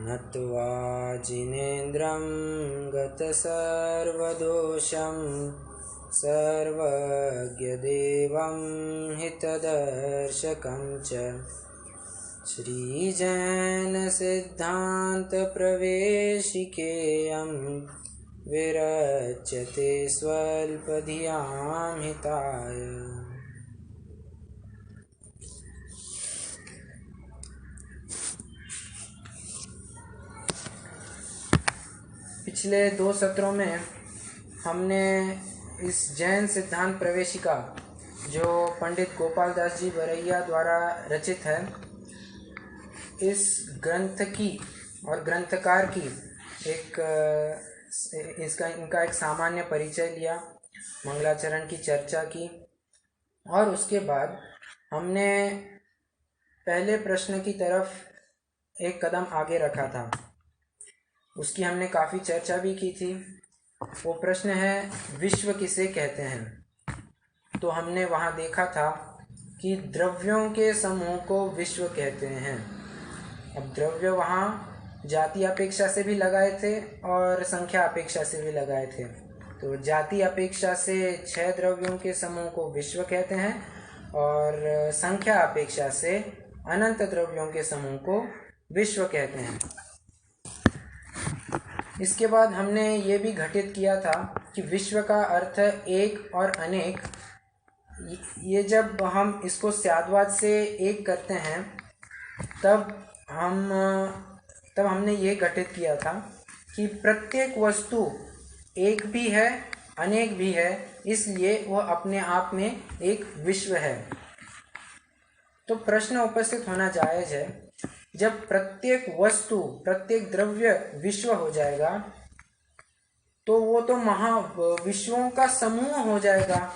नत्वा जिनेन्द्रं गतसर्वदोषं सर्वज्ञदेवं हितदर्शकं च श्रीजैनसिद्धान्तप्रवेशिकेयं विरच्यते स्वल्पधियां हिताय। पिछले 2 सत्रों में हमने इस जैन सिद्धांत प्रवेशिका जो पंडित गोपाल दास जी बरैया द्वारा रचित है, इस ग्रंथ की और ग्रंथकार की इनका एक सामान्य परिचय लिया, मंगलाचरण की चर्चा की, और उसके बाद हमने पहले प्रश्न की तरफ एक कदम आगे रखा था। उसकी हमने काफ़ी चर्चा भी की थी। वो प्रश्न है, विश्व किसे कहते हैं? तो हमने वहाँ देखा था कि द्रव्यों के समूह को विश्व कहते हैं। अब द्रव्य वहाँ जाति अपेक्षा से भी लगाए थे और संख्या अपेक्षा से भी लगाए थे। तो जाति अपेक्षा से 6 द्रव्यों के समूह को विश्व कहते हैं और संख्या अपेक्षा से अनंत द्रव्यों के समूह को विश्व कहते हैं। इसके बाद हमने ये भी घटित किया था कि विश्व का अर्थ एक और अनेक, ये जब हम इसको स्याद्वाद से एक करते हैं तब हमने ये घटित किया था कि प्रत्येक वस्तु एक भी है अनेक भी है, इसलिए वह अपने आप में एक विश्व है। तो प्रश्न उपस्थित होना जायज है, जब प्रत्येक वस्तु प्रत्येक द्रव्य विश्व हो जाएगा तो वो तो महाविश्वों का समूह हो जाएगा।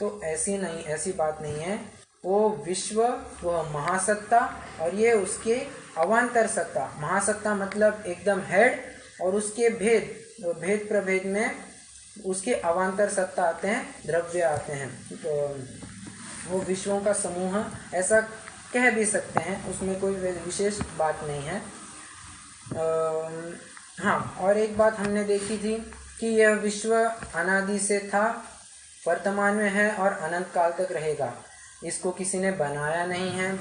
तो ऐसी बात नहीं है। वो विश्व, वह महासत्ता और ये उसके अवान्तर सत्ता। महासत्ता मतलब एकदम हेड, और उसके भेद प्रभेद में उसके अवान्तर सत्ता आते हैं, द्रव्य आते हैं। तो वो विश्वों का समूह ऐसा कह भी सकते हैं, उसमें कोई विशेष बात नहीं है। हाँ, और एक बात हमने देखी थी कि यह विश्व अनादि से था, वर्तमान में है और अनंत काल तक रहेगा। इसको किसी ने बनाया नहीं है,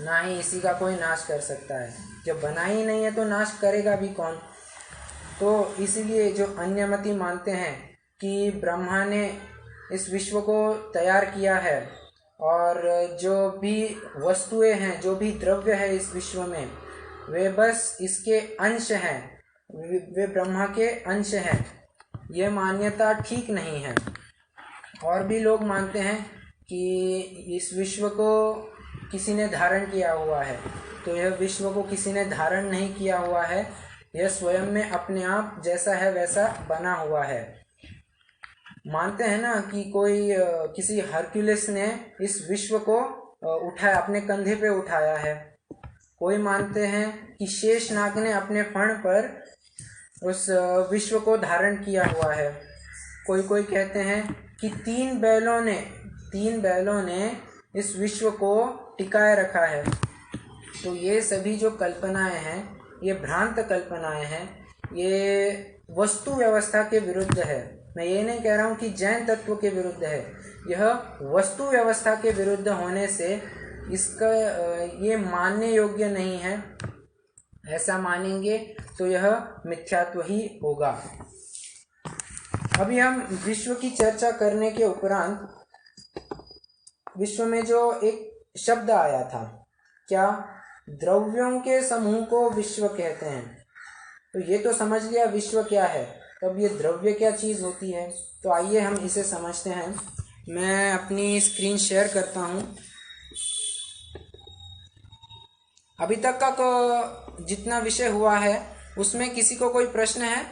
ना ही इसी का कोई नाश कर सकता है। जब बना ही नहीं है तो नाश करेगा भी कौन? तो इसलिए जो अन्यमति मानते हैं कि ब्रह्मा ने इस विश्व को तैयार किया है और जो भी वस्तुएं हैं, जो भी द्रव्य है इस विश्व में, वे बस इसके अंश हैं, वे ब्रह्मा के अंश हैं, यह मान्यता ठीक नहीं है। और भी लोग मानते हैं कि इस विश्व को किसी ने धारण किया हुआ है। तो यह विश्व को किसी ने धारण नहीं किया हुआ है, यह स्वयं में अपने आप जैसा है वैसा बना हुआ है। मानते हैं ना कि किसी हरक्यूलिस ने इस विश्व को उठाया, अपने कंधे पे उठाया है। कोई मानते हैं कि शेषनाग ने अपने फण पर उस विश्व को धारण किया हुआ है। कोई कहते हैं कि 3 बैलों ने इस विश्व को टिकाए रखा है। तो ये सभी जो कल्पनाएं हैं, ये भ्रांत कल्पनाएं हैं, ये वस्तु व्यवस्था के विरुद्ध है। मैं ये नहीं कह रहा हूँ कि जैन तत्व के विरुद्ध है, यह वस्तु व्यवस्था के विरुद्ध होने से इसका ये मानने योग्य नहीं है। ऐसा मानेंगे तो यह मिथ्यात्व ही होगा। अभी हम विश्व की चर्चा करने के उपरांत विश्व में जो एक शब्द आया था, क्या द्रव्यों के समूह को विश्व कहते हैं। तो ये तो समझ लिया विश्व क्या है, तब ये द्रव्य क्या चीज़ होती है। तो आइए हम इसे समझते हैं। मैं अपनी स्क्रीन शेयर करता हूँ। अभी तक का जितना विषय हुआ है उसमें किसी को कोई प्रश्न है?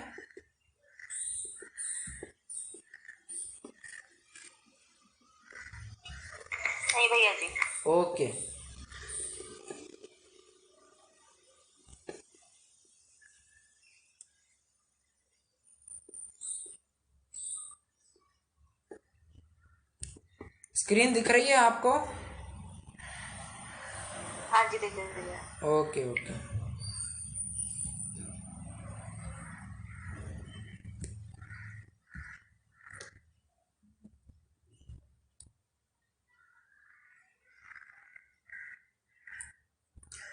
नहीं भैया जी। ओके, स्क्रीन दिख रही है आपको? हाँ जी दिख रही है। ओके।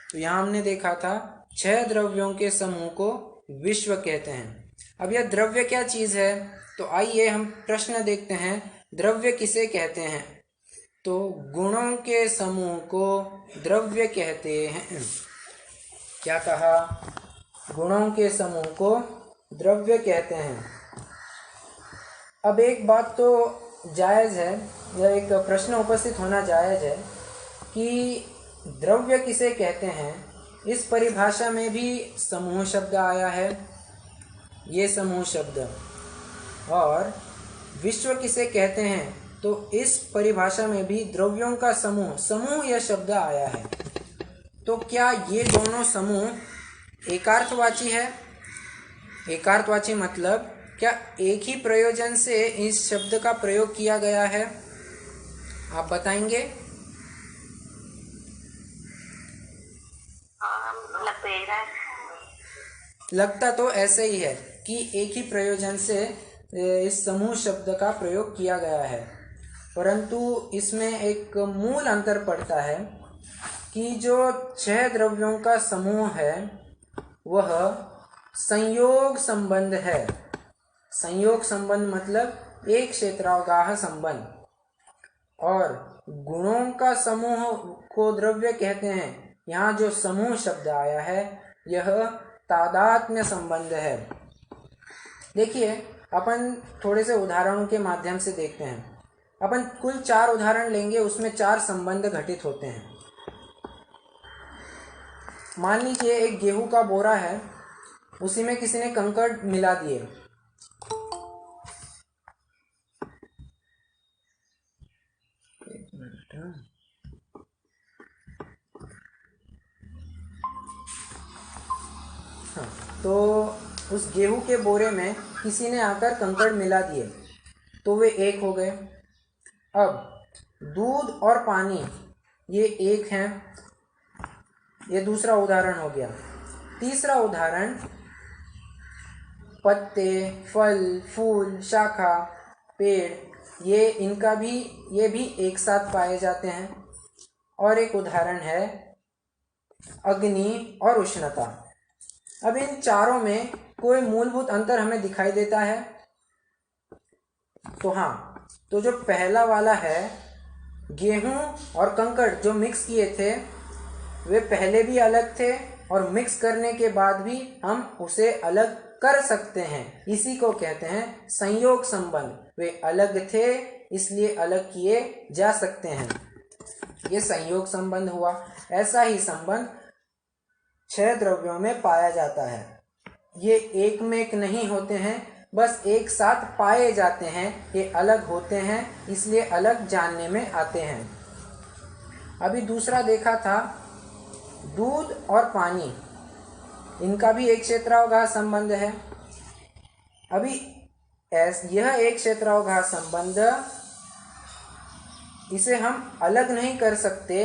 तो यहाँ हमने देखा था 6 द्रव्यों के समूह को विश्व कहते हैं। अब यह द्रव्य क्या चीज़ है, तो आइए हम प्रश्न देखते हैं, द्रव्य किसे कहते हैं। तो गुणों के समूह को द्रव्य कहते हैं। क्या कहा, गुणों के समूह को द्रव्य कहते हैं। अब एक बात तो जायज़ है, यह एक प्रश्न उपस्थित होना जायज़ है कि द्रव्य किसे कहते हैं। इस परिभाषा में भी समूह शब्द आया है, ये समूह शब्द, और विश्व किसे कहते हैं, तो इस परिभाषा में भी द्रव्यों का समूह यह शब्द आया है। तो क्या ये दोनों समूह एकार्थवाची है? एकार्थवाची मतलब क्या एक ही प्रयोजन से इस शब्द का प्रयोग किया गया है? आप बताएंगे? लगता तो ऐसे ही है कि एक ही प्रयोजन से इस समूह शब्द का प्रयोग किया गया है, परंतु इसमें एक मूल अंतर पड़ता है कि जो 6 द्रव्यों का समूह है वह संयोग संबंध है। संयोग संबंध मतलब एक क्षेत्रावगाह संबंध, और गुणों का समूह को द्रव्य कहते हैं। यहाँ जो समूह शब्द आया है यह तादात्म्य संबंध है। देखिए, अपन थोड़े से उदाहरणों के माध्यम से देखते हैं। अपन कुल 4 उदाहरण लेंगे, उसमें 4 संबंध घटित होते हैं। मान लीजिए एक गेहूं का बोरा है, उसी में किसी ने कंकड़ मिला दिए। हाँ, तो उस गेहूं के बोरे में किसी ने आकर कंकड़ मिला दिए, तो वे एक हो गए। अब दूध और पानी ये एक हैं, ये दूसरा उदाहरण हो गया। तीसरा उदाहरण, पत्ते, फल, फूल, शाखा, पेड़, ये भी एक साथ पाए जाते हैं। और एक उदाहरण है अग्नि और उष्णता। अब इन चारों में कोई मूलभूत अंतर हमें दिखाई देता है? तो हाँ, तो जो पहला वाला है, गेहूं और कंकड़ जो मिक्स किए थे वे पहले भी अलग थे और मिक्स करने के बाद भी हम उसे अलग कर सकते हैं। इसी को कहते हैं संयोग संबंध। वे अलग थे इसलिए अलग किए जा सकते हैं, ये संयोग संबंध हुआ। ऐसा ही संबंध 6 द्रव्यों में पाया जाता है। ये एक में एक नहीं होते हैं, बस एक साथ पाए जाते हैं। ये अलग होते हैं इसलिए अलग जानने में आते हैं। अभी दूसरा देखा था दूध और पानी, इनका भी एक क्षेत्रावगाह संबंध है। अभी यह एक क्षेत्रावगाह संबंध, इसे हम अलग नहीं कर सकते।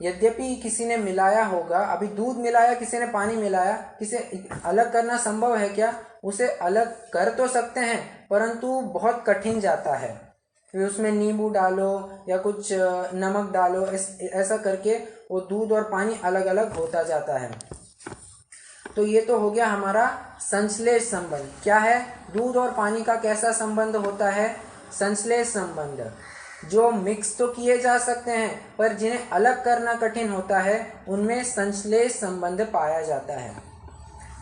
यद्यपि किसी ने मिलाया होगा, अभी दूध मिलाया, किसी ने पानी मिलाया, किसे अलग करना संभव है क्या? उसे अलग कर तो सकते हैं परंतु बहुत कठिन जाता है। फिर उसमें नींबू डालो या कुछ नमक डालो, ऐसा करके वो दूध और पानी अलग अलग होता जाता है। तो ये तो हो गया हमारा संश्लेष संबंध। क्या है? दूध और पानी का कैसा संबंध होता है? संश्लेष संबंध। जो मिक्स तो किए जा सकते हैं पर जिन्हें अलग करना कठिन होता है उनमें संश्लेष संबंध पाया जाता है।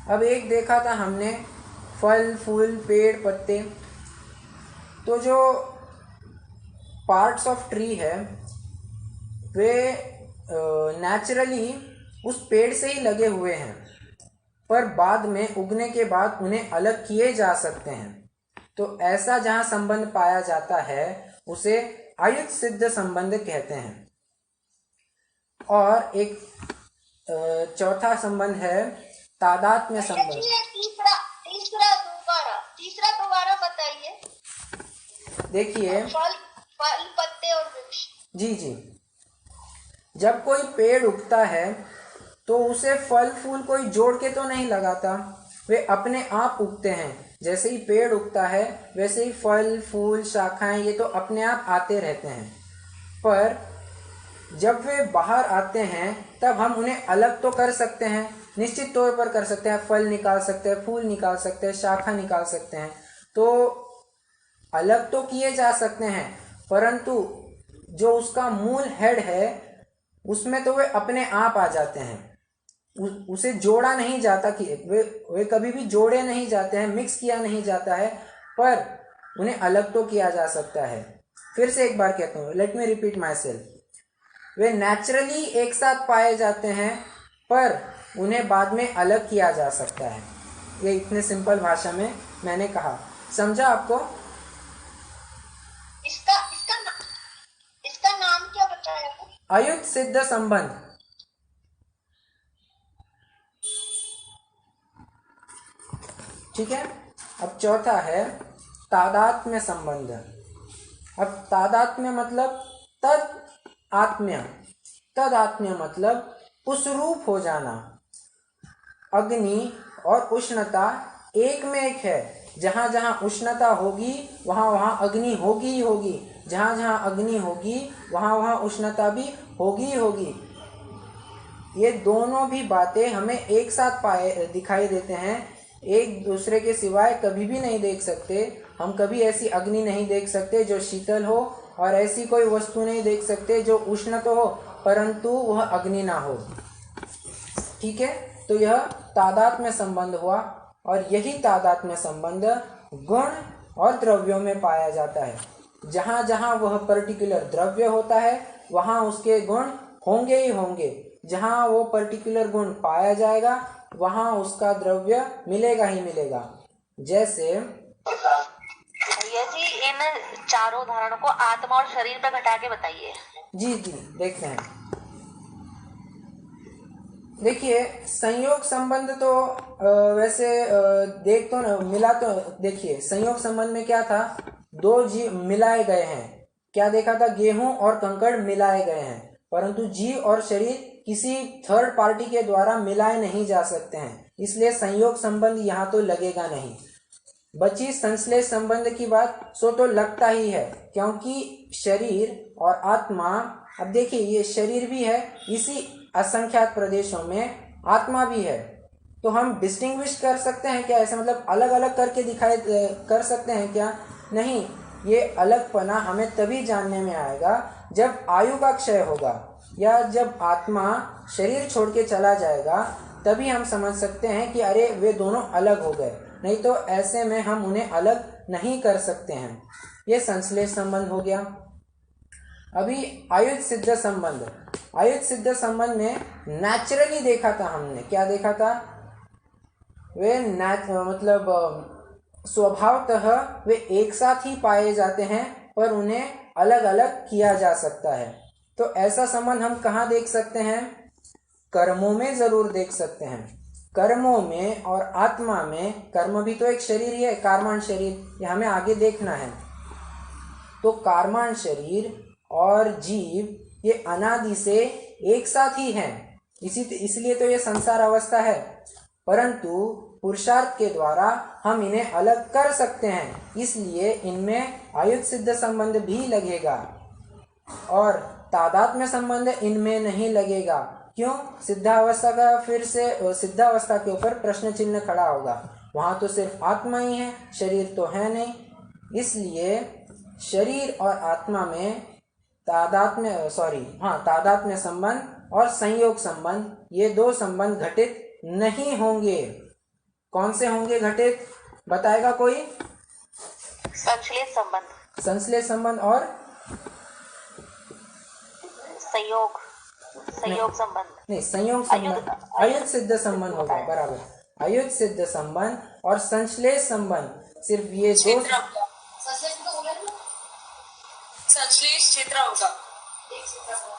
अब एक देखा था हमने फल, फूल, पेड़, पत्ते। तो जो पार्ट्स ऑफ ट्री है वे नेचुरली उस पेड़ से ही लगे हुए हैं, पर बाद में उगने के बाद उन्हें अलग किए जा सकते हैं। तो ऐसा जहाँ संबंध पाया जाता है उसे अयुत सिद्ध संबंध कहते हैं। और एक चौथा संबंध है तादात्म्य संबंध। तीसरा दोबारा बताइए। देखिए, फल, पत्ते और वृक्ष। जी, जब कोई पेड़ उगता है तो उसे फल फूल कोई जोड़ के तो नहीं लगाता, वे अपने आप उगते हैं। जैसे ही पेड़ उगता है वैसे ही फल, फूल, शाखाएं ये तो अपने आप आते रहते हैं। पर जब वे बाहर आते हैं तब हम उन्हें अलग तो कर सकते हैं, निश्चित तौर पर कर सकते हैं। फल निकाल सकते हैं, फूल निकाल सकते हैं, शाखा निकाल सकते हैं, तो अलग तो किए जा सकते हैं, परंतु जो उसका मूल हेड है उसमें तो वे अपने आप आ जाते हैं। उसे जोड़ा नहीं जाता, कि वे कभी भी जोड़े नहीं जाते हैं, मिक्स किया नहीं जाता है, पर उन्हें अलग तो किया जा सकता है। फिर से एक बार कहता हूँ, let me repeat my self. Way naturally एक साथ पाए जाते हैं, पर उन्हें बाद में अलग किया जा सकता है। ये इतने सिंपल भाषा में मैंने कहा, समझा आपको? इसका इसका इसका नाम क्या बताया आपको? अयुत सिद्ध संबंध। ठीक है। अब चौथा है तादात्म्य संबंध। अब तादात्म्य मतलब तद आत्म्य, तद आत्म्य मतलब उस रूप हो जाना। अग्नि और उष्णता एक में एक है, जहाँ जहाँ उष्णता होगी वहाँ वहाँ अग्नि होगी ही होगी, जहाँ जहाँ अग्नि होगी वहाँ वहाँ उष्णता भी होगी ही होगी। ये दोनों भी बातें हमें एक साथ दिखाई देते हैं, एक दूसरे के सिवाय कभी भी नहीं देख सकते। हम कभी ऐसी अग्नि नहीं देख सकते जो शीतल हो, और ऐसी कोई वस्तु नहीं देख सकते जो उष्ण तो हो परंतु वह अग्नि ना हो। ठीक है, तो यह तादात्म्य संबंध हुआ, और यही तादात्म्य संबंध गुण और द्रव्यों में पाया जाता है। जहाँ जहाँ वह पर्टिकुलर द्रव्य होता है वहाँ उसके गुण होंगे ही होंगे, जहाँ वो पर्टिकुलर गुण पाया जाएगा वहाँ उसका द्रव्य मिलेगा ही मिलेगा। जैसे भैया जी, इन चारों उदाहरणों को आत्मा और शरीर पर घटा के बताइए। जी जी, देखते हैं। देखिए, संयोग संबंध तो वैसे देख तो न, मिला तो देखिए, संयोग संबंध में क्या था, दो जीव मिलाए गए हैं। क्या देखा था, गेहूं और कंकड़ मिलाए गए हैं, परंतु जीव और शरीर किसी थर्ड पार्टी के द्वारा मिलाए नहीं जा सकते हैं, इसलिए संयोग संबंध यहाँ तो लगेगा नहीं। बची संश्लेष संबंध की बात, सो तो लगता ही है, क्योंकि शरीर और आत्मा, अब देखिए ये शरीर भी है, इसी असंख्यात प्रदेशों में आत्मा भी है, तो हम डिस्टिंग्विश कर सकते हैं क्या? ऐसा मतलब अलग अलग करके दिखाई कर सकते हैं क्या? नहीं, ये अलगपना हमें तभी जानने में आएगा जब आयु का क्षय होगा, या जब आत्मा शरीर छोड़ के चला जाएगा, तभी हम समझ सकते हैं कि अरे वे दोनों अलग हो गए, नहीं तो ऐसे में हम उन्हें अलग नहीं कर सकते हैं। ये संश्लेष संबंध हो गया। अभी आयुध सिद्ध संबंध। आयुध सिद्ध संबंध में नेचुरली देखा था हमने, क्या देखा था, वे मतलब स्वभावतः वे एक साथ ही पाए जाते हैं, पर उन्हें अलग अलग किया जा सकता है। तो ऐसा संबंध हम कहाँ देख सकते हैं? कर्मों में जरूर देख सकते हैं। कर्मों में और आत्मा में, कर्म भी तो एक शरीर ही है, कार्माण शरीर, ये हमें आगे देखना है। तो कार्माण शरीर और जीव ये अनादि से एक साथ ही हैं, इसलिए तो ये संसार अवस्था है, परंतु पुरुषार्थ के द्वारा हम इन्हें अलग कर सकते हैं, इसलिए इनमें आयुध सिद्ध संबंध भी लगेगा, और तादात्म्य संबंध इनमें नहीं लगेगा। क्यों? सिद्धावस्था का, फिर से सिद्धावस्था के ऊपर प्रश्न चिन्ह खड़ा होगा, वहां तो सिर्फ आत्मा ही है, शरीर तो है नहीं, इसलिए शरीर और आत्मा में तादात्म्य संबंध और संयोग संबंध, ये दो संबंध घटित नहीं होंगे। कौन से होंगे घटित, बताएगा कोई? संश्लेष संबंध, संश्लेष संबंध और संयोग संबंध नहीं, संयोग संबंध अयुध सिद्ध संबंध होगा, बराबर। अयुध सिद्ध संबंध और संश्लेष संबंध, सिर्फ ये दो। संश्लेष क्षेत्र होगा,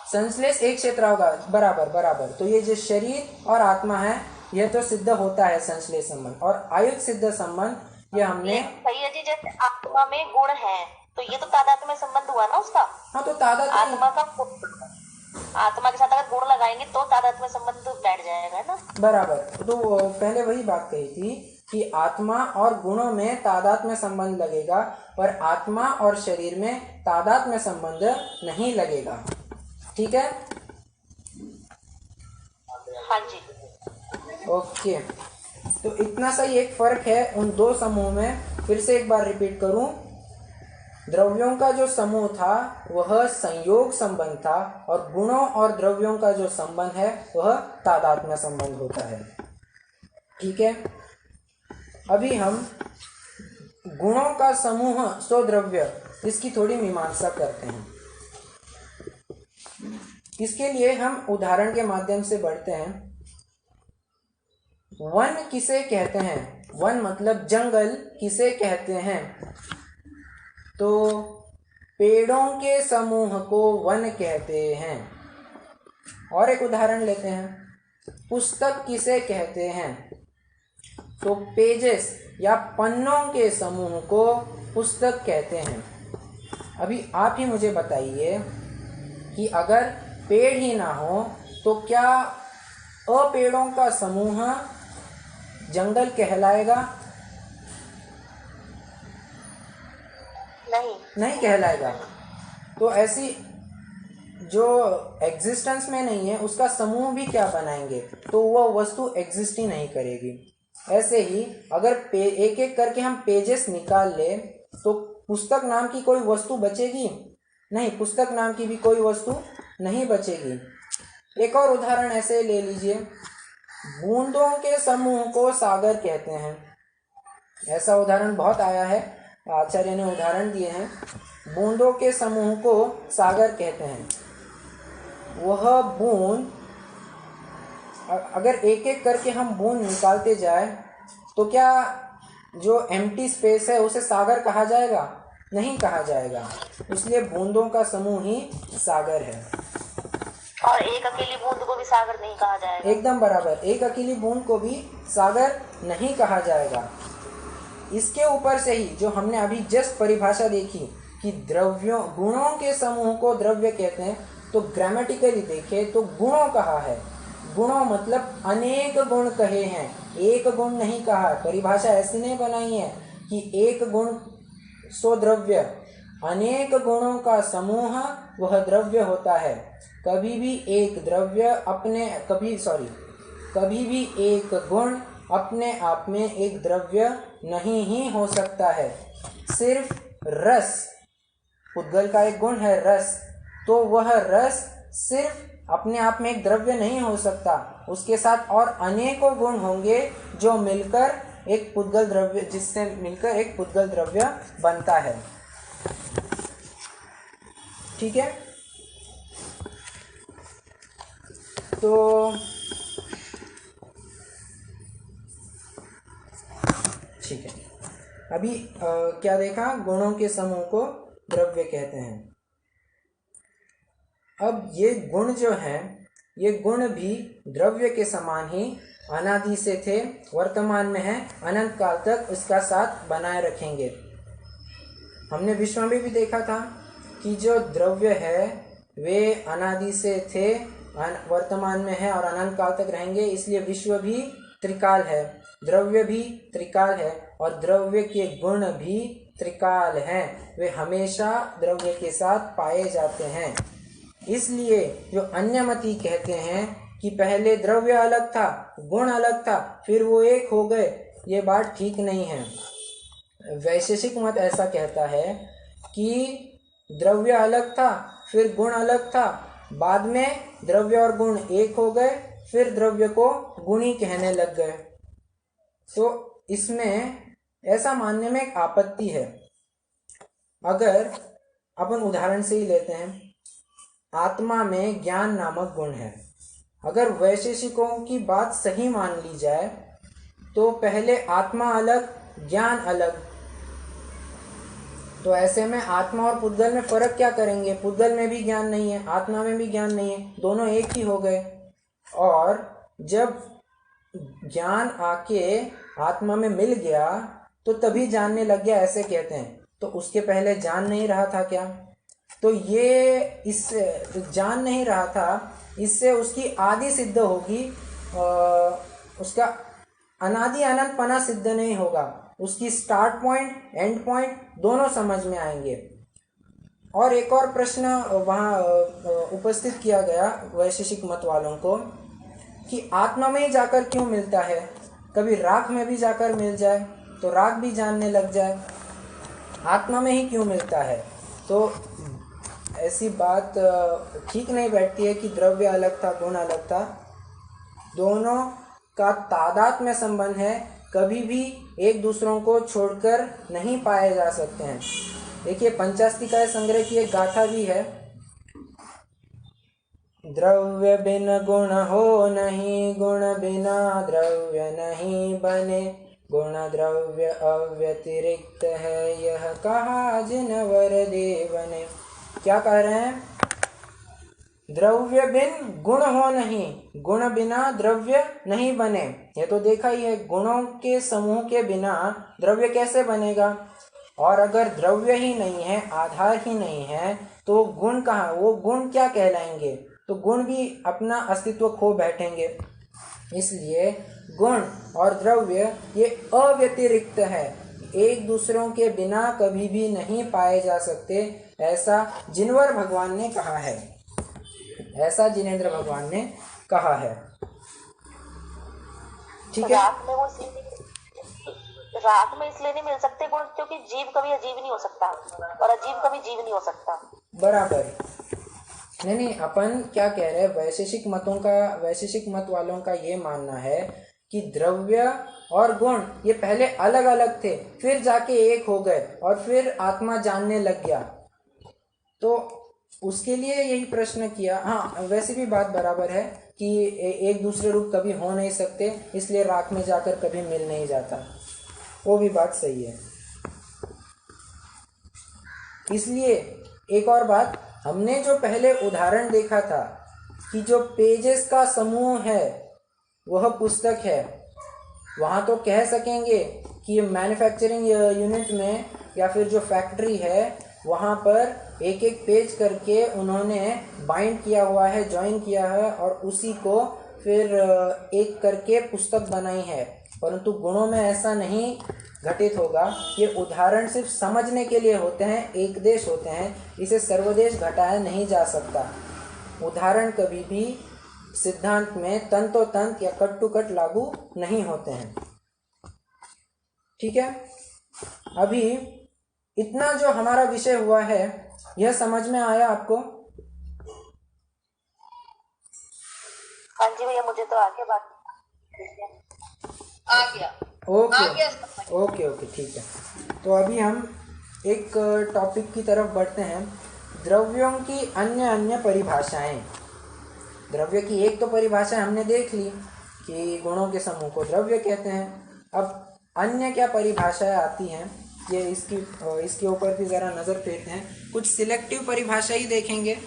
संश्लेष एक क्षेत्र होगा, बराबर बराबर। तो ये जो शरीर और आत्मा है, यह तो सिद्ध होता है संश्लेष संबंध, और आयुध सिद्ध संबंध ये हमने। भैया जी, जैसे आत्मा में गुण है, तो ये तो तादात्म्य संबंध हुआ ना उसका। हाँ, तो तादात्म्य, आत्मा के साथ अगर गुण लगाएंगे तो तादात्म्य संबंध बैठ जाएगा ना, बराबर। तो पहले वही बात कही थी कि आत्मा और गुणों में तादात्म्य संबंध लगेगा, पर आत्मा और शरीर में तादात्म्य संबंध नहीं लगेगा। ठीक है। हाँ जी। ओके, तो इतना सा ही एक फर्क है उन दो समूह में। फिर से एक बार रिपीट करूं, द्रव्यों का जो समूह था वह संयोग संबंध था, और गुणों और द्रव्यों का जो संबंध है वह तादात्म्य संबंध होता है। ठीक है, अभी हम गुणों का समूह स्वद्रव्य, इसकी थोड़ी मीमांसा करते हैं। इसके लिए हम उदाहरण के माध्यम से बढ़ते हैं। वन किसे कहते हैं? वन मतलब जंगल किसे कहते हैं? तो पेड़ों के समूह को वन कहते हैं। और एक उदाहरण लेते हैं, पुस्तक किसे कहते हैं? तो पेजेस या पन्नों के समूह को पुस्तक कहते हैं। अभी आप ही मुझे बताइए कि अगर पेड़ ही ना हो तो क्या अपेड़ों का समूह जंगल कहलाएगा? नहीं कहलाएगा। तो ऐसी जो एग्जिस्टेंस में नहीं है उसका समूह भी क्या बनाएंगे? तो वह वस्तु एग्जिस्ट ही नहीं करेगी। ऐसे ही अगर एक एक करके हम पेजेस निकाल ले तो पुस्तक नाम की कोई वस्तु बचेगी नहीं, पुस्तक नाम की भी कोई वस्तु नहीं बचेगी। एक और उदाहरण ऐसे ले लीजिए, बूंदों के समूह को सागर कहते हैं। ऐसा उदाहरण बहुत आया है, आचार्य ने उदाहरण दिए हैं। बूंदों के समूह को सागर कहते हैं। वह बूंद, अगर एक एक करके हम बूंद निकालते जाए तो क्या जो एम्प्टी स्पेस है उसे सागर कहा जाएगा? नहीं कहा जाएगा। इसलिए बूंदों का समूह ही सागर है। और एक अकेली बूंद को भी सागर नहीं कहा जाएगा। एकदम बराबर, एक अकेली बूंद को भी सागर नहीं कहा जाएगा। इसके ऊपर से ही जो हमने अभी जस्ट परिभाषा देखी कि द्रव्यों गुणों के समूह को द्रव्य कहते हैं, तो ग्रामेटिकली देखे तो गुणों कहा है। गुणों मतलब अनेक गुण कहे हैं, एक गुण नहीं कहा। परिभाषा ऐसी नहीं बनाई है कि एक गुण सो द्रव्य। अनेक गुणों का समूह वह द्रव्य होता है। कभी भी एक द्रव्य अपने कभी भी एक गुण अपने आप में एक द्रव्य नहीं ही हो सकता है। सिर्फ रस, पुद्गल का एक गुण है रस, तो वह रस सिर्फ अपने आप में एक द्रव्य नहीं हो सकता, उसके साथ और अनेकों गुण होंगे जो मिलकर एक पुद्गल द्रव्य, जिससे मिलकर एक पुद्गल द्रव्य बनता है। ठीक है, तो ठीक है, अभी क्या देखा? गुणों के समूह को द्रव्य कहते हैं। अब ये गुण जो हैं, ये गुण भी द्रव्य के समान ही अनादि से थे, वर्तमान में है, अनंत काल तक इसका साथ बनाए रखेंगे। हमने विश्व में भी देखा था कि जो द्रव्य है वे अनादि से थे, वर्तमान में है और अनंत काल तक रहेंगे। इसलिए विश्व भी त्रिकाल है, द्रव्य भी त्रिकाल है, और द्रव्य के गुण भी त्रिकाल हैं। वे हमेशा द्रव्य के साथ पाए जाते हैं। इसलिए जो अन्यमति कहते हैं कि पहले द्रव्य अलग था, गुण अलग था, फिर वो एक हो गए, ये बात ठीक नहीं है। वैशेषिक मत ऐसा कहता है कि द्रव्य अलग था, फिर गुण अलग था, बाद में द्रव्य और गुण एक हो गए, फिर द्रव्य को गुणी कहने लग गए। तो इसमें ऐसा मानने में एक आपत्ति है। अगर अपन उदाहरण से ही लेते हैं, आत्मा में ज्ञान नामक गुण है। अगर वैशेषिकों की बात सही मान ली जाए तो पहले आत्मा अलग, ज्ञान अलग, तो ऐसे में आत्मा और पुद्गल में फर्क क्या करेंगे? पुद्गल में भी ज्ञान नहीं है, आत्मा में भी ज्ञान नहीं है, दोनों एक ही हो गए। और जब ज्ञान आके आत्मा में मिल गया तो तभी जानने लग गया, ऐसे कहते हैं। तो उसके पहले जान नहीं रहा था क्या? तो ये इससे जान नहीं रहा था, इससे उसकी आदि सिद्ध होगी, उसका अनादि अनंतपना सिद्ध नहीं होगा। उसकी स्टार्ट पॉइंट, एंड पॉइंट दोनों समझ में आएंगे। और एक और प्रश्न वहाँ उपस्थित किया गया वैशेषिक मत वालों को कि आत्मा में ही जाकर क्यों मिलता है, कभी राख में भी जाकर मिल जाए तो राख भी जानने लग जाए, आत्मा में ही क्यों मिलता है। तो ऐसी बात ठीक नहीं बैठती है कि द्रव्य अलग था गुण अलग था, दोनों का तादाद में संबंध है, कभी भी एक दूसरों को छोड़कर नहीं पाए जा सकते हैं। देखिए पंचास्तिकाय संग्रह की एक गाथा भी है, द्रव्य बिन गुण हो नहीं, गुण बिना द्रव्य नहीं बने, गुण द्रव्य अव्यतिरिक्त है, यह कहा जिनवर देवने। क्या कह रहे हैं? द्रव्य बिन गुण हो नहीं, गुण बिना द्रव्य नहीं बने। ये तो देखा ही है, गुणों के समूह के बिना द्रव्य कैसे बनेगा। और अगर द्रव्य ही नहीं है, आधार ही नहीं है, तो गुण कहाँ, वो गुण क्या कहलाएंगे, तो गुण भी अपना अस्तित्व खो बैठेंगे। इसलिए गुण और द्रव्य ये अव्यतिरिक्त है, एक दूसरों के बिना कभी भी नहीं पाए जा सकते, ऐसा जिनवर भगवान ने कहा है, ऐसा जिनेंद्र भगवान ने कहा है। ठीक है, राख में इसलिए नहीं मिल सकते गुण क्योंकि जीव कभी अजीब नहीं हो सकता और अजीब कभी जीव नहीं हो सकता। बराबर। नहीं, अपन क्या कह रहे हैं, वैशेषिक मत वालों का ये मानना है कि द्रव्य और गुण ये पहले अलग अलग थे, फिर जाके एक हो गए और फिर आत्मा जानने लग गया। तो उसके लिए यही प्रश्न किया। हाँ, वैसे भी बात बराबर है कि एक दूसरे रूप कभी हो नहीं सकते, इसलिए राख में जाकर कभी मिल नहीं जाता, वो भी बात सही है। इसलिए एक और बात, हमने जो पहले उदाहरण देखा था कि जो पेजेस का समूह है वह पुस्तक है, वहाँ तो कह सकेंगे कि मैन्युफैक्चरिंग यूनिट में या फिर जो फैक्ट्री है वहाँ पर एक एक पेज करके उन्होंने बाइंड किया हुआ है, जॉइन किया है और उसी को फिर एक करके पुस्तक बनाई है। परंतु गुणों में ऐसा नहीं घटित होगा। ये उदाहरण सिर्फ समझने के लिए होते हैं, एक देश होते हैं, इसे सर्वदेश घटाया नहीं जा सकता। उदाहरण कभी भी सिद्धांत में तंतोतंत या कट टू कट लागू नहीं होते हैं। ठीक है, अभी इतना जो हमारा विषय हुआ है यह समझ में आया आपको? हाँ जी भैया, मुझे तो आगे बात आ गया। ओके, ठीक है। तो अभी हम एक टॉपिक की तरफ बढ़ते हैं, द्रव्यों की अन्य परिभाषाएं। द्रव्य की एक तो परिभाषा हमने देख ली कि गुणों के समूह को द्रव्य कहते हैं। अब अन्य क्या परिभाषाएं आती हैं, ये इसके ऊपर भी ज़रा नज़र फेरते हैं। कुछ सिलेक्टिव परिभाषा ही देखेंगे।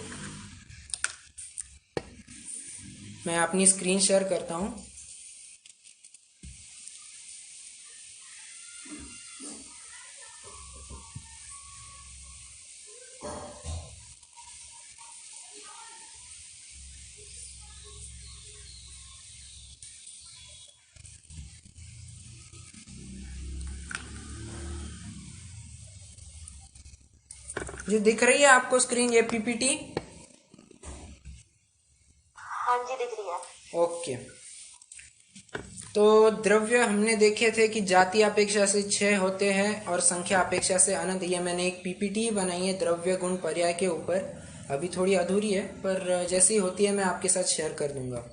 मैं अपनी स्क्रीन शेयर करता हूँ। जो दिख रही है आपको स्क्रीन, ये पीपीटी? हाँ जी, दिख रही है। ओके, तो द्रव्य हमने देखे थे कि जाति अपेक्षा से 6 होते हैं और संख्या अपेक्षा से अनंत। ये मैंने एक पीपीटी बनाई है द्रव्य गुण पर्याय के ऊपर, अभी थोड़ी अधूरी है पर जैसी होती है मैं आपके साथ शेयर कर दूंगा।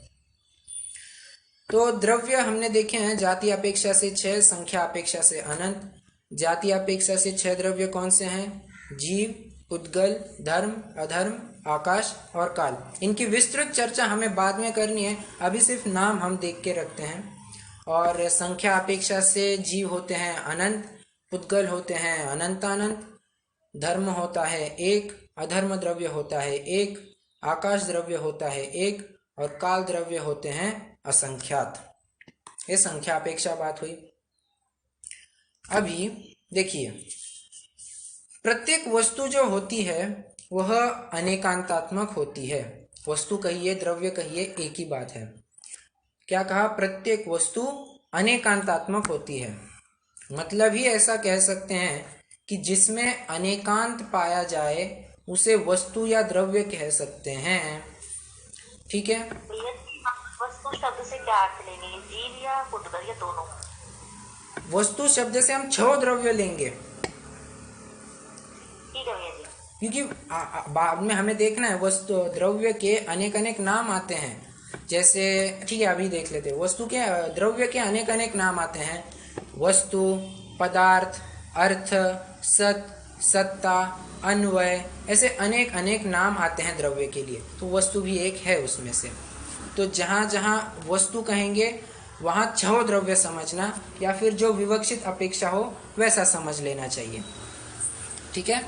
तो द्रव्य हमने देखे हैं जाति अपेक्षा से 6, संख्या अपेक्षा से अनंत। जाति अपेक्षा से 6 द्रव्य कौन से हैं? जीव, उद्गल, धर्म, अधर्म, आकाश और काल। इनकी विस्तृत चर्चा हमें बाद में करनी है, अभी सिर्फ नाम हम देख के रखते हैं। और संख्या अपेक्षा से जीव होते हैं अनंत, उद्गल होते हैं अनंतानंत, धर्म होता है 1, अधर्म द्रव्य होता है 1, आकाश द्रव्य होता है 1 और काल द्रव्य होते हैं असंख्यात। ये संख्या अपेक्षा बात हुई। अभी देखिए, प्रत्येक वस्तु जो होती है वह अनेकांतात्मक होती है। वस्तु कहिए, द्रव्य कहिए, एक ही बात है। क्या कहा? प्रत्येक वस्तु अनेकांतात्मक होती है। मतलब ही ऐसा कह सकते हैं कि जिसमें अनेकांत पाया जाए उसे वस्तु या द्रव्य कह सकते हैं। ठीक है, भैया जी, हम वस्तु शब्द से क्या अर्थ लेंगे, जीव या पुद्गल या दोनों? वस्तु शब्द से हम 6 द्रव्य लेंगे, ठीक है भैया जी। क्योंकि बाद में हमें देखना है वस्तु द्रव्य के अनेक अनेक नाम आते हैं। जैसे ठीक है, अभी देख लेते हैं। वस्तु के द्रव्य के अनेक अनेक नाम आते हैं। वस्तु, पदार्थ, अर्थ, सत, सत्ता, अन्वय, ऐसे अनेक अनेक नाम आते हैं द्रव्य के लिए। तो वस्तु भी एक है उसमें से। तो जहाँ जहाँ वस्तु कहेंगे वहाँ 6 द्रव्य समझना, या फिर जो विवक्षित अपेक्षा हो वैसा समझ लेना चाहिए। ठीक है,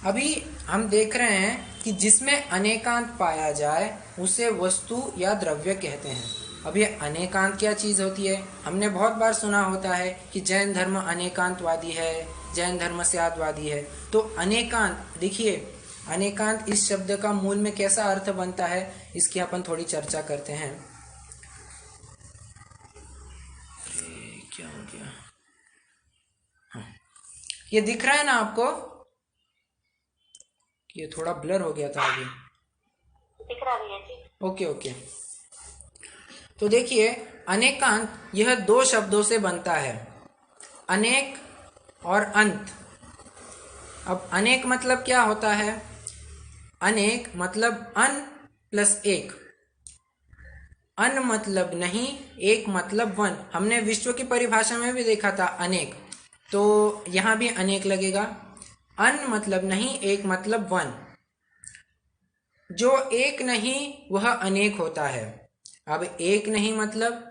अभी हम देख रहे हैं कि जिसमें अनेकांत पाया जाए उसे वस्तु या द्रव्य कहते हैं। अब ये अनेकांत क्या चीज़ होती है? हमने बहुत बार सुना होता है कि जैन धर्म अनेकांतवादी है, जैन धर्म स्यादवादी है। तो अनेकांत, देखिए अनेकांत इस शब्द का मूल में कैसा अर्थ बनता है, इसकी अपन थोड़ी चर्चा करते हैं। क्या हो गया? हाँ, ये दिख रहा है ना आपको? ये थोड़ा ब्लर हो गया था अभी। दिख रहा भैया जी। Okay okay. तो देखिए, अनेकांत यह 2 शब्दों से बनता है, अनेक और अंत। अब अनेक मतलब क्या होता है? अनेक मतलब अन प्लस एक। अन मतलब नहीं, एक मतलब वन। हमने विश्व की परिभाषा में भी देखा था अनेक, तो यहाँ भी अनेक लगेगा। अन मतलब नहीं, एक मतलब वन। जो एक नहीं वह अनेक होता है। अब एक नहीं मतलब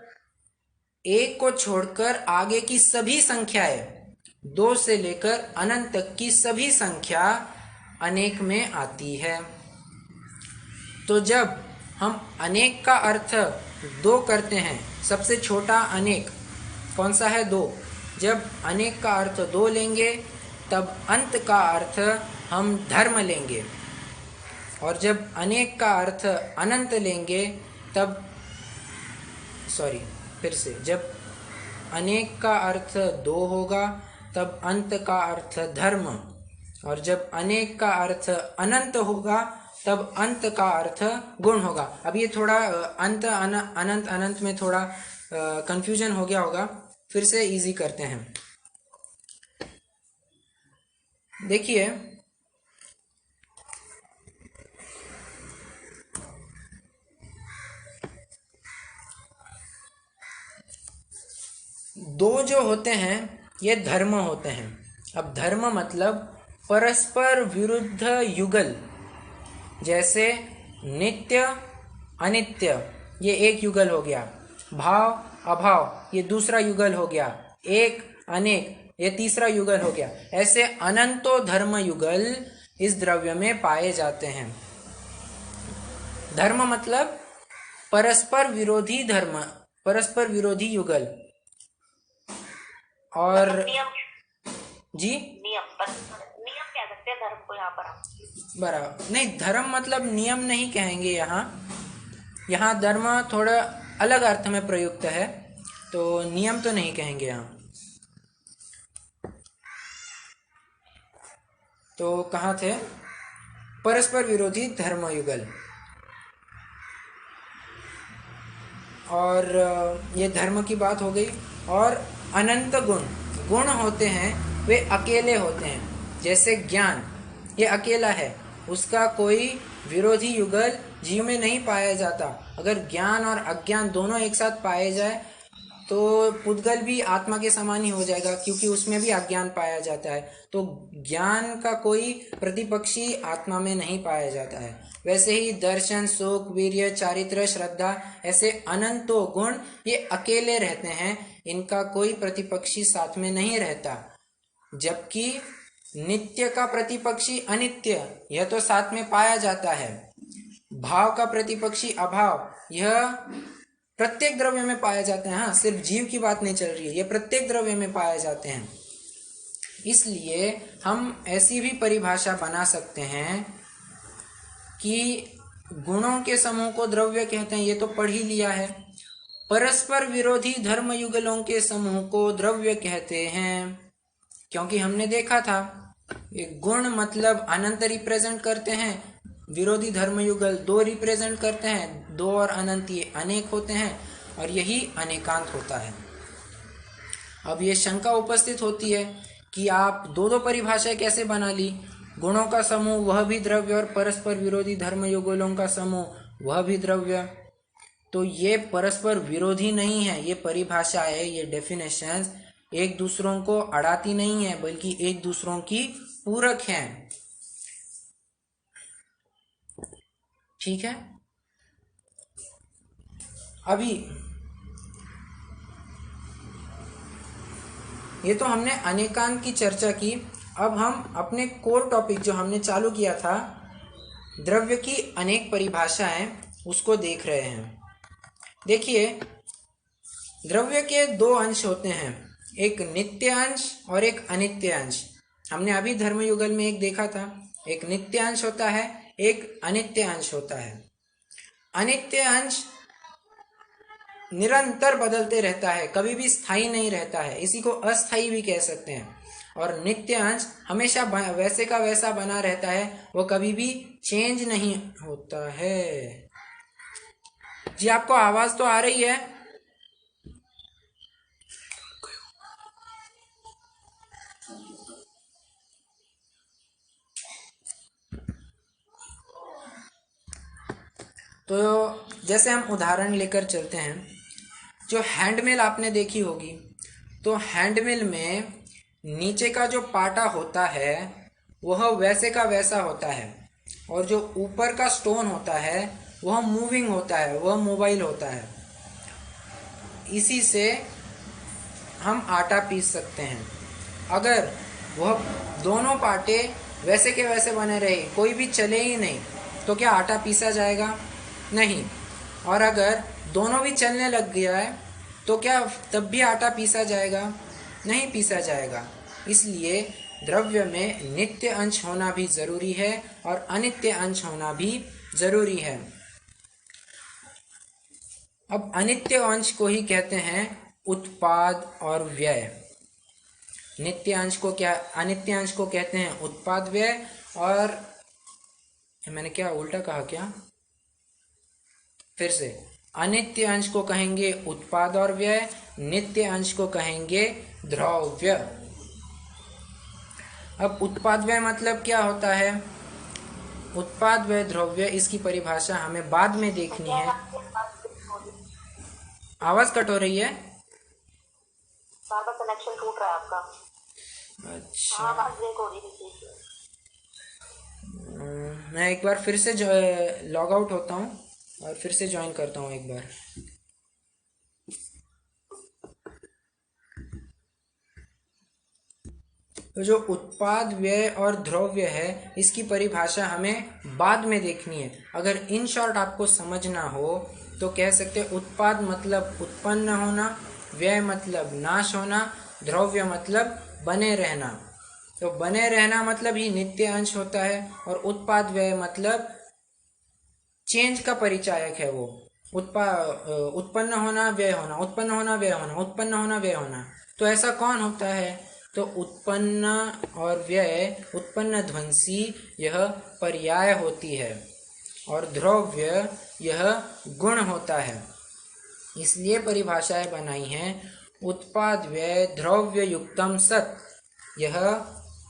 एक को छोड़कर आगे की सभी संख्याएं, 2 से लेकर अनंत तक की सभी संख्या अनेक में आती है। तो जब हम अनेक का अर्थ 2 करते हैं, सबसे छोटा अनेक कौन सा है? 2। जब अनेक का अर्थ 2 लेंगे तब अंत का अर्थ हम धर्म लेंगे, और जब अनेक का अर्थ अनंत लेंगे तब जब अनेक का अर्थ 2 होगा तब अंत का अर्थ धर्म, और जब अनेक का अर्थ अनंत होगा तब अंत का अर्थ गुण होगा। अब ये थोड़ा अनंत अनंत में थोड़ा कंफ्यूजन हो गया होगा, फिर से इजी करते हैं। देखिए, दो जो होते हैं ये धर्म होते हैं। अब धर्म मतलब परस्पर विरुद्ध युगल, जैसे नित्य अनित्य ये एक युगल हो गया, भाव अभाव ये दूसरा युगल हो गया, एक अनेक ये तीसरा युगल हो गया। ऐसे अनंतो धर्म युगल इस द्रव्य में पाए जाते हैं। धर्म मतलब परस्पर विरोधी धर्म, परस्पर विरोधी युगल। और नियम जी, नियम कह सकते हैं धर्म को यहाँ पर हम। बराबर नहीं, धर्म मतलब नियम नहीं कहेंगे यहाँ धर्म थोड़ा अलग अर्थ में प्रयुक्त है, तो नियम तो नहीं कहेंगे यहाँ। तो कहाँ थे? परस्पर विरोधी धर्म युगल। और ये धर्म की बात हो गई। और अनंत गुण होते हैं, वे अकेले होते हैं। जैसे ज्ञान ये अकेला है, उसका कोई विरोधी युगल जीव में नहीं पाया जाता। अगर ज्ञान और अज्ञान दोनों एक साथ पाए जाए तो पुद्गल भी आत्मा के समान ही हो जाएगा, क्योंकि उसमें भी अज्ञान पाया जाता है। तो ज्ञान का कोई प्रतिपक्षी आत्मा में नहीं पाया जाता है। वैसे ही दर्शन, सुख, वीर्य, चारित्र, श्रद्धा ऐसे अनंतो गुण ये अकेले रहते हैं, इनका कोई प्रतिपक्षी साथ में नहीं रहता। जबकि नित्य का प्रतिपक्षी अनित्य यह तो साथ में पाया जाता है। भाव का प्रतिपक्षी अभाव यह प्रत्येक द्रव्य में पाया जाता है। हाँ, सिर्फ जीव की बात नहीं चल रही है, ये प्रत्येक द्रव्य में पाए जाते हैं। इसलिए हम ऐसी भी परिभाषा बना सकते हैं कि गुणों के समूह को द्रव्य कहते हैं, ये तो पढ़ ही लिया है। परस्पर विरोधी धर्म युगलों के समूह को द्रव्य कहते हैं, क्योंकि हमने देखा था एक गुण मतलब अनंत रिप्रेजेंट करते हैं, विरोधी धर्मयुगल दो रिप्रेजेंट करते हैं, दो और अनंत ये अनेक होते हैं, और यही अनेकांत होता है। अब ये शंका उपस्थित होती है कि आप दो दो परिभाषाएं कैसे बना ली, गुणों का समूह वह भी द्रव्य और परस्पर विरोधी धर्मयुगलों का समूह वह भी द्रव्य। तो ये परस्पर विरोधी नहीं है, ये परिभाषाएं, ये डेफिनेशंस एक दूसरों को अड़ाती नहीं है, बल्कि एक दूसरों की पूरक हैं। ठीक है। अभी ये तो हमने अनेकांत की चर्चा की। अब हम अपने कोर टॉपिक जो हमने चालू किया था, द्रव्य की अनेक परिभाषाएं, उसको देख रहे हैं। देखिए, द्रव्य के दो अंश होते हैं, एक नित्य अंश और एक अनित्य अंश। हमने अभी धर्मयुगल में एक देखा था, एक नित्य अंश होता है, एक अनित्य अंश होता है। अनित्य अंश निरंतर बदलते रहता है, कभी भी स्थायी नहीं रहता है, इसी को अस्थायी भी कह सकते हैं। और नित्य अंश हमेशा वैसे का वैसा बना रहता है, वो कभी भी चेंज नहीं होता है। जी आपको आवाज तो आ रही है? तो जैसे हम उदाहरण लेकर चलते हैं, जो हैंडमिल आपने देखी होगी, तो हैंडमिल में नीचे का जो पाटा होता है वह वैसे का वैसा होता है, और जो ऊपर का स्टोन होता है वह मूविंग होता है, वह मोबाइल होता है। इसी से हम आटा पीस सकते हैं। अगर वह दोनों पाटे वैसे के वैसे बने रहे, कोई भी चले ही नहीं, तो क्या आटा पीसा जाएगा? नहीं। और अगर दोनों भी चलने लग गया है, तो क्या तब भी आटा पीसा जाएगा? नहीं पीसा जाएगा। इसलिए द्रव्य में नित्य अंश होना भी जरूरी है और अनित्य अंश होना भी जरूरी है। अब अनित्य अंश को ही कहते हैं उत्पाद और व्यय। नित्य अंश को क्या, अनित्य अंश को कहते हैं उत्पाद व्यय, और मैंने क्या उल्टा कहा क्या? फिर से, अनित्य अंश को कहेंगे उत्पाद और व्यय, नित्य अंश को कहेंगे द्रव्य। अब उत्पाद व्यय मतलब क्या होता है? उत्पाद व्यय द्रव्य, इसकी परिभाषा हमें बाद में देखनी है। आवाज कट हो रही है? बार बार कनेक्शन टूट रहा है आपका। अच्छा, आवाज ब्रेक हो रही थी। मैं एक बार फिर से लॉग आउट होता हूँ और फिर से ज्वाइन करता हूँ एक बार। तो जो उत्पाद व्यय और द्रव्य है, इसकी परिभाषा हमें बाद में देखनी है। अगर इन शॉर्ट आपको समझना हो तो कह सकते हैं उत्पाद मतलब उत्पन्न होना, व्यय मतलब नाश होना, द्रव्य मतलब बने रहना। तो बने रहना मतलब ही नित्य अंश होता है, और उत्पाद व्यय मतलब चेंज का परिचायक है। वो उत्पन्न होना, व्यय होना, उत्पन्न होना, व्यय होना, उत्पन्न होना, व्यय होना। तो ऐसा कौन होता है? तो उत्पन्न और व्यय, उत्पन्न ध्वंसी यह पर्याय होती है, और द्रव्य यह गुण होता है। इसलिए परिभाषाएं बनाई हैं उत्पाद व्यय द्रव्य युक्तम सत। यह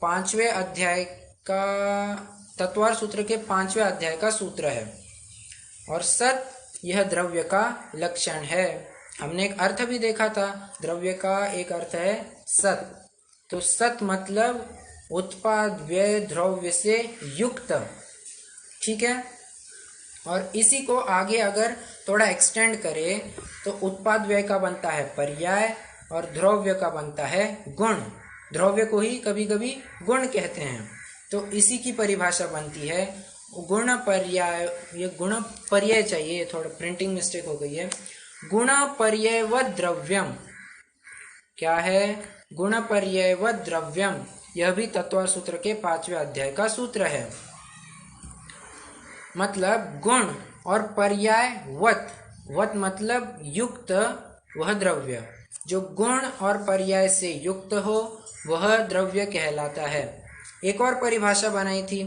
5वें अध्याय का, तत्वार सूत्र के 5वें अध्याय का सूत्र है। और सत यह द्रव्य का लक्षण है। हमने एक अर्थ भी देखा था, द्रव्य का एक अर्थ है सत। तो सत मतलब उत्पाद व्यय द्रव्य से युक्त। ठीक है। और इसी को आगे अगर थोड़ा एक्सटेंड करें तो उत्पाद व्यय का बनता है पर्याय और द्रव्य का बनता है गुण। द्रव्य को ही कभी कभी गुण कहते हैं। तो इसी की परिभाषा बनती है गुण पर्याय। ये गुण पर्याय चाहिए, थोड़ा प्रिंटिंग मिस्टेक हो गई है। गुण पर्याय व द्रव्यम क्या है? गुण पर्याय व द्रव्यम। यह भी तत्वार सूत्र के 5वें अध्याय का सूत्र है। मतलब गुण और पर्याय वत, वत मतलब युक्त वह द्रव्य। जो गुण और पर्याय से युक्त हो वह द्रव्य कहलाता है। एक और परिभाषा बनाई थी,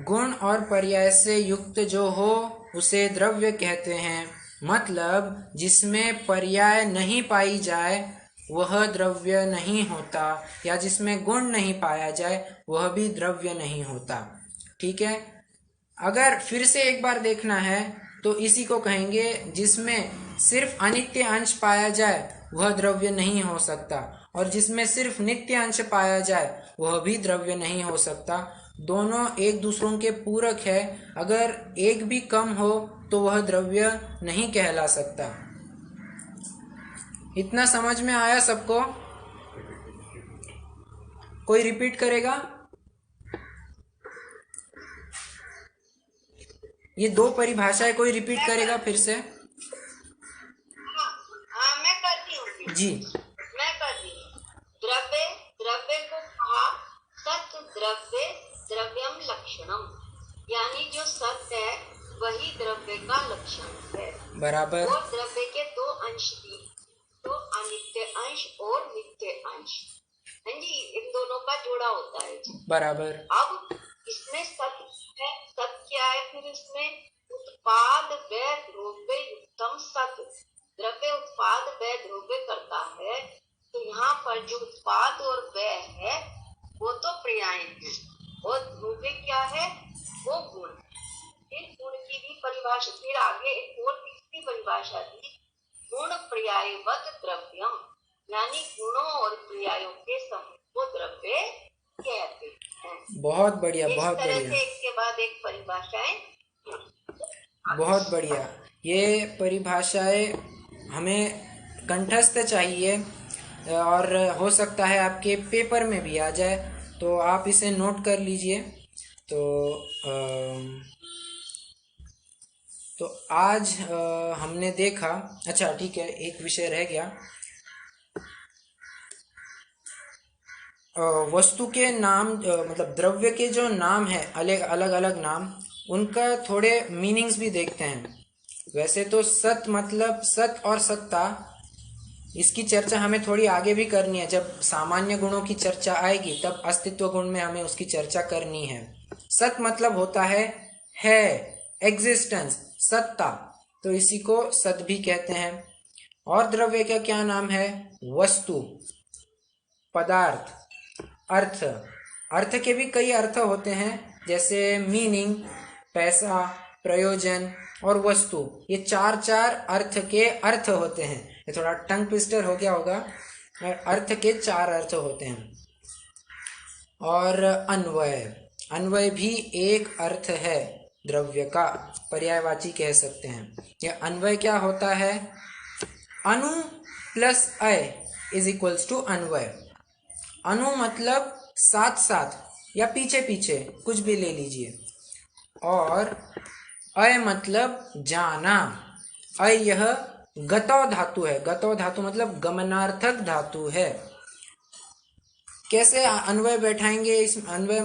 गुण और पर्याय से युक्त जो हो उसे द्रव्य कहते हैं। मतलब जिसमें पर्याय नहीं पाई जाए वह द्रव्य नहीं होता, या जिसमें गुण नहीं पाया जाए वह भी द्रव्य नहीं होता। ठीक है, अगर फिर से एक बार देखना है तो इसी को कहेंगे, जिसमें सिर्फ अनित्य अंश पाया जाए वह द्रव्य नहीं हो सकता, और जिसमें सिर्फ नित्य अंश पाया जाए वह भी द्रव्य नहीं हो सकता। दोनों एक दूसरों के पूरक है, अगर एक भी कम हो तो वह द्रव्य नहीं कहला सकता। इतना समझ में आया सबको? कोई रिपीट करेगा? ये दो परिभाषाएं कोई रिपीट करेगा फिर से? हाँ, मैं करती हूँ जी, मैं करती हूँ। द्रव्य, द्रव्य को कहा सत्य द्रव्य द्रव्यम लक्षणम, यानी जो सत्य है वही द्रव्य का लक्षण है। बराबर। और द्रव्य के दो अंश थी, तो अनित्य अंश और नित्य अंश। हाँ जी, इन दोनों का जोड़ा होता है जी। बराबर। अब इसमें सत्य है, सत्य क्या है? फिर इसमें उत्पाद व द्रव्य युक्तम सत्य, द्रव्य उत्पाद व द्रव्य करता है, तो यहाँ पर जो उत्पाद और व्यय है वो तो पर्याय है, और द्रव्य क्या है? वो गुण। फिर गुण की भी परिभाषा, फिर आगे एक और तीसरी परिभाषा दी, गुण पर्यायवत द्रव्यम, यानी गुणों और पर्यायों के समूह को द्रव्य कहते हैं। बहुत बढ़िया, बहुत इस तरह बढ़िया, से एक के बाद एक परिभाषाएं। बहुत बढ़िया। ये परिभाषाएं हमें कंठस्थ चाहिए, और हो सकता है आपके पेपर में भी आ जाए, तो आप इसे नोट कर लीजिए। तो आज हमने देखा, अच्छा ठीक है, एक विषय रह गया, वस्तु के नाम, मतलब द्रव्य के जो नाम है, अलग अलग नाम, उनका थोड़े मीनिंग्स भी देखते हैं। वैसे तो सत मतलब सत और सत्ता, इसकी चर्चा हमें थोड़ी आगे भी करनी है। जब सामान्य गुणों की चर्चा आएगी तब अस्तित्व गुण में हमें उसकी चर्चा करनी है। सत मतलब होता है एग्जिस्टेंस, सत्ता, तो इसी को सत भी कहते हैं। और द्रव्य का क्या नाम है? वस्तु, पदार्थ, अर्थ। अर्थ के भी कई अर्थ होते हैं, जैसे मीनिंग, पैसा, प्रयोजन और वस्तु। ये चार अर्थ के अर्थ होते हैं। ये थोड़ा टंग ट्विस्टर हो गया होगा, अर्थ के चार अर्थ होते हैं। और अन्वय भी एक अर्थ है द्रव्य का, पर्यायवाची कह सकते हैं। यह अन्वय क्या होता है? अनु प्लस अय इज इक्वल्स टू अन्वय। अनु मतलब साथ साथ या पीछे पीछे, कुछ भी ले लीजिए। और अय मतलब जाना। अय यह गतौ धातु है। गतौ धातु मतलब गमनार्थक धातु है। कैसे अन्वय बैठाएंगे? इस अन्वय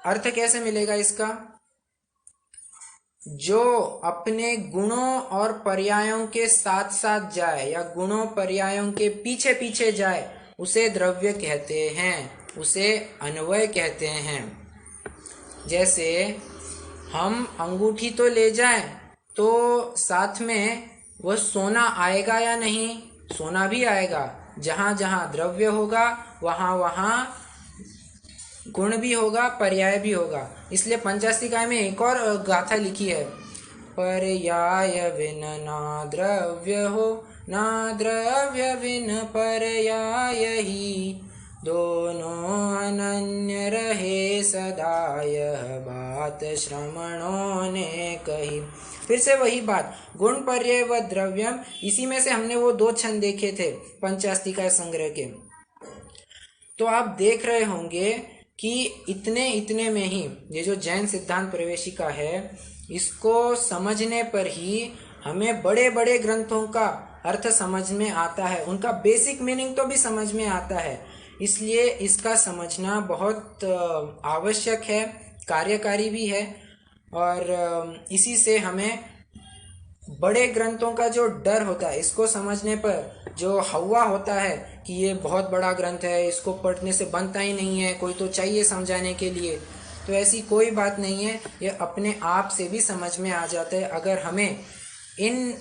अर्थ कैसे मिलेगा इसका? जो अपने गुणों और पर्यायों के साथ साथ जाए या गुणों पर्यायों के पीछे पीछे जाए उसे द्रव्य कहते हैं, उसे अन्वय कहते हैं। जैसे हम अंगूठी तो ले जाएं तो साथ में वह सोना आएगा या नहीं? सोना भी आएगा। जहाँ जहाँ द्रव्य होगा वहाँ वहाँ गुण भी होगा, पर्याय भी होगा। इसलिए पंचास्तिकाय में एक और गाथा लिखी है, पर्याय बिन ना द्रव्य हो, ना द्रव्य बिन पर्याय ही, दोनों अनन्य रहे सदा, यह बात श्रमणों ने कही। फिर से वही बात, गुण पर्याय व द्रव्यम, इसी में से हमने वो दो छंद देखे थे पंचास्तिकाय संग्रह के। तो आप देख रहे होंगे कि इतने में ही ये जो जैन सिद्धांत प्रवेशिका है, इसको समझने पर ही हमें बड़े बड़े ग्रंथों का अर्थ समझ में आता है, उनका बेसिक मीनिंग तो भी समझ में आता है। इसलिए इसका समझना बहुत आवश्यक है, कार्यकारी भी है, और इसी से हमें बड़े ग्रंथों का जो डर होता है, इसको समझने पर जो हवा होता है कि ये बहुत बड़ा ग्रंथ है, इसको पढ़ने से बनता ही नहीं है, कोई तो चाहिए समझाने के लिए, तो ऐसी कोई बात नहीं है। ये अपने आप से भी समझ में आ जाता है अगर हमें इन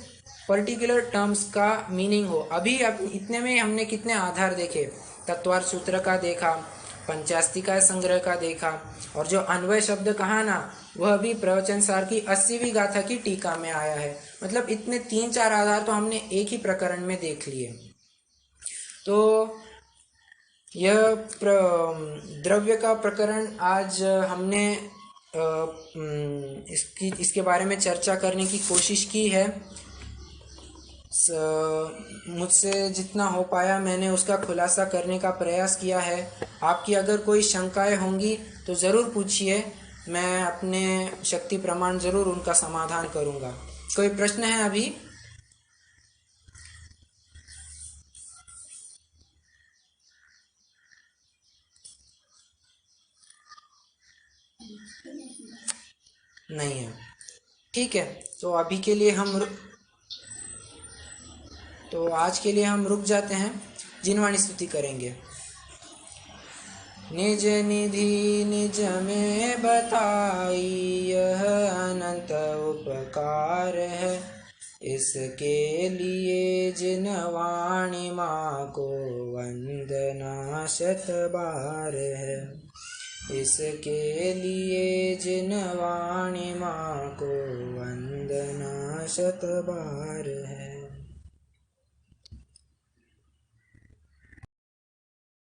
पर्टिकुलर टर्म्स का मीनिंग हो। अभी इतने में हमने कितने आधार देखे, तत्वार्थ सूत्र का देखा, पंचास्तिका संग्रह का देखा, और जो अन्वय शब्द कहा ना, वह भी प्रवचन सार की 80वीं गाथा की टीका में आया है। मतलब इतने 3-4 आधार तो हमने एक ही प्रकरण में देख लिए। तो यह द्रव्य का प्रकरण आज हमने इसके बारे में चर्चा करने की कोशिश की है। मुझसे जितना हो पाया मैंने उसका खुलासा करने का प्रयास किया है। आपकी अगर कोई शंकाएं होंगी तो ज़रूर पूछिए, मैं अपने शक्ति प्रमाण ज़रूर उनका समाधान करूँगा। कोई प्रश्न है अभी? नहीं है, ठीक है। तो अभी के लिए आज के लिए हम रुक जाते हैं, जिनवाणी स्तुति करेंगे। निज निधि निज में बताई यह अनंत उपकार है, इसके लिए जिनवाणी माँ को वंदना 100 बार है। इसके लिए जिनवाणी माँ को वंदना 100 बार है।